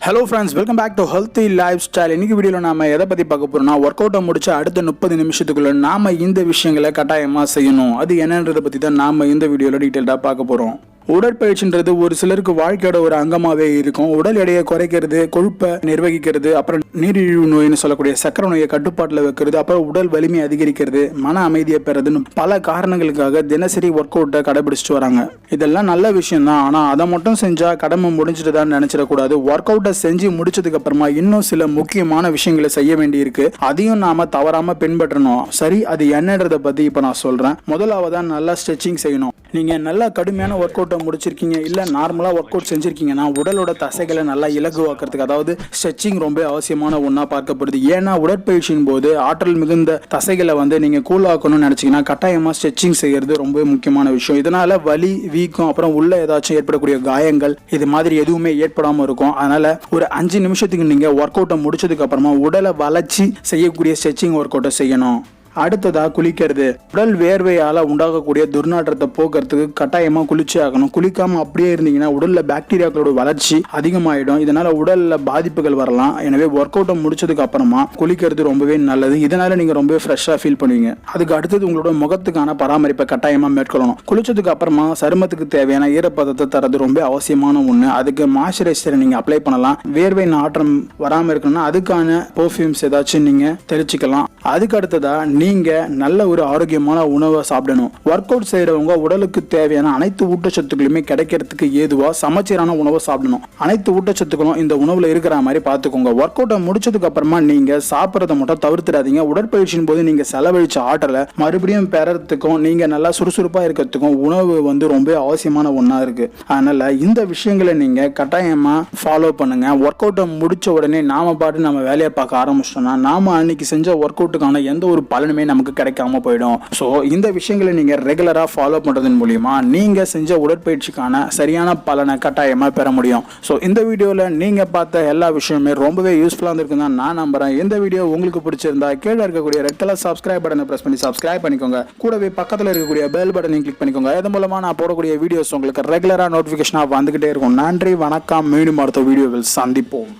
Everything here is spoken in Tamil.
Hello friends, welcome back to healthy lifestyle. இன்னைக்கு வீடியோவில் நாம எதை பற்றி பார்க்க போறோம்னா, ஒர்க் அவுட்டை முடிச்ச அடுத்த 30 நிமிஷத்துக்குள்ள நாம இந்த விஷயங்களை கட்டாயமாக செய்யணும். அது என்னன்றதை பற்றி தான் நாம இந்த வீடியோவில் டீட்டெயிலாக பார்க்க போகிறோம். உடற்பயிற்சின்றது ஒரு சிலருக்கு வாழ்க்கையோட ஒரு அங்கமாகவே இருக்கும். உடல் எடையை குறைக்கிறது, கொழுப்பை நிர்வகிக்கிறது, அப்புறம் நீரிழிவு நோய்னு சொல்லக்கூடிய சக்கரை நோயை கட்டுப்பாட்டில் வைக்கிறது, அப்புறம் உடல் வலிமை அதிகரிக்கிறது, மன அமைதியை பெறதுன்னு பல காரணங்களுக்காக தினசரி ஒர்க் அவுட்டை கடைபிடிச்சிட்டு வராங்க. இதெல்லாம் நல்ல விஷயம் தான். ஆனால் அதை மட்டும் செஞ்சால் கடமை முடிஞ்சிட்டுதான் நினைச்சிடக்கூடாது. ஒர்க் அவுட்டை செஞ்சு முடிச்சதுக்கு அப்புறமா இன்னும் சில முக்கியமான விஷயங்களை செய்ய வேண்டி இருக்கு. அதையும் நாம தவறாம பின்பற்றணும். சரி, அது என்னன்றதை பத்தி இப்ப நான் சொல்றேன். முதலாவதான் நல்லா ஸ்ட்ரெச்சிங் செய்யணும். நீங்க நல்லா கடுமையான ஒர்க் அவுட்டை முடிச்சிருக்கீங்க, இல்ல நார்மலா ஒர்க் அவுட் செஞ்சிருக்கீங்கன்னா உடலோட தசைகளை நல்லா இலகுவாக்குறதுக்கு அதாவது ஸ்ட்ரெச்சிங் ரொம்ப அவசியமான ஒன்றா பார்க்கப்படுது. ஏன்னா உடற்பயிற்சியின் போது ஆற்றல் மிகுந்த தசைகளை நீங்க கூலாக்கணும்னு நினைச்சீங்கன்னா கட்டாயமா ஸ்ட்ரெச்சிங் செய்யறது ரொம்ப முக்கியமான விஷயம். இதனால வலி, வீக்கம், அப்புறம் உள்ள ஏதாச்சும் ஏற்படக்கூடிய காயங்கள் இது மாதிரி எதுவுமே ஏற்படாம இருக்கும். அதனால ஒரு 5 நிமிஷத்துக்கு நீங்க ஒர்க் அவுட்டை முடிச்சதுக்கு அப்புறமா உடலை வளைச்சி செய்யக்கூடிய ஸ்ட்ரெச்சிங் ஒர்க் அவுட்டை செய்யணும். அடுத்ததா குளிக்கிறது. உடல் வேர்வையால உண்டாகக்கூடிய துர்நாற்றத்தை போக்குறதுக்கு கட்டாயமா குளிச்சே ஆகணும். குளிக்காம அப்படியே இருந்தீங்கன்னா உடல்ல பாக்டீரியாக்களோட வளர்ச்சி அதிகமாயிடும். இதனால உடல்ல பாதிப்புகள் வரலாம். எனவே ஒர்க் அவுட்டை முடிச்சதுக்கு அப்புறமா குளிக்கிறது ரொம்பவே நல்லது. இதனால நீங்க ரொம்ப ஃப்ரெஷ்ஷா ஃபீல் பண்ணுவீங்க. அதுக்கு அடுத்தது உங்களோட முகத்துக்கான பராமரிப்பை கட்டாயமா மேற்கொள்ளணும். குளிச்சதுக்கு அப்புறமா சருமத்துக்கு தேவையான ஈரப்பதத்தை தரது ரொம்ப அவசியமான ஒண்ணு. அதுக்கு மாய்ஸ்சரைசரை நீங்க அப்ளை பண்ணலாம். வேர்வை நாற்றம் வராம இருக்கணும்னா அதுக்கான பெர்ஃப்யூம்ஸ் ஏதாச்சும் நீங்க தெரிச்சுக்கலாம். அதுக்கு அடுத்ததா நீங்க நல்ல ஒரு ஆரோக்கியமான உணவை சாப்பிடணும். ஒர்க் அவுட் செய்யறவங்க உடலுக்கு தேவையான அனைத்து ஊட்டச்சத்துக்களுமே கிடைக்கிறதுக்கு ஏதுவா சமச்சீரான உணவை சாப்பிடணும். அனைத்து ஊட்டச்சத்துக்களும் இந்த உணவுல இருக்கிற மாதிரி பார்த்துக்கோங்க. ஒர்க் அவுட்டை முடிச்சதுக்கு அப்புறமா நீங்க சாப்பிட்றத மட்டும் தவிர்த்துடாதீங்க. உடற்பயிற்சியின் போது நீங்க செலவழிச்ச ஆற்றலை மறுபடியும் பெறறதுக்கும் நீங்க நல்லா சுறுசுறுப்பா இருக்கிறதுக்கும் உணவு ரொம்ப அவசியமான ஒண்ணா இருக்கு. அதனால இந்த விஷயங்களை நீங்க கட்டாயமா ஃபாலோ பண்ணுங்க. ஒர்க் அவுட்டை முடிச்ச உடனே நாம பாட்டு நம்ம வேலையை பார்க்க ஆரம்பிச்சிட்டோம்னா நாம அன்னைக்கு செஞ்ச ஒர்க் அவுட்டுக்கான எந்த ஒரு பலனுமே நமக்கு கிடைக்காம போயிடும். சோ இந்த விஷயங்களை நீங்க ரெகுலரா ஃபாலோ பண்றதன் மூலமா நீங்க செஞ்ச உடற்பயிற்சிக்கான சரியான பலனை கட்டாயமா பெற முடியும். சோ இந்த வீடியோல நீங்க பார்த்த எல்லா விஷயமே ரொம்பவே யூஸ்ஃபுல்லா இருந்திருக்குன்னு நான் நம்புறேன். இந்த வீடியோ உங்களுக்கு பிடிச்சிருந்தா கீழே இருக்கக்கூடிய ரெட் கலர் சப்ஸ்கிரைப் பட்டனை பிரஸ் பண்ணி சப்ஸ்கிரைப் பண்ணிக்கோங்க. கூடவே பக்கத்துல இருக்கக்கூடிய பெல் பட்டனை கிளிக் பண்ணிக்கோங்க. இதன் மூலமா நான் போடக்கூடிய வீடியோஸ் உங்களுக்கு ரெகுலரா நோட்டிபிகேஷனா வந்துகிட்டே இருக்கும். நன்றி, வணக்கம். மீண்டும் அடுத்த வீடியோவில் சந்திப்போம்.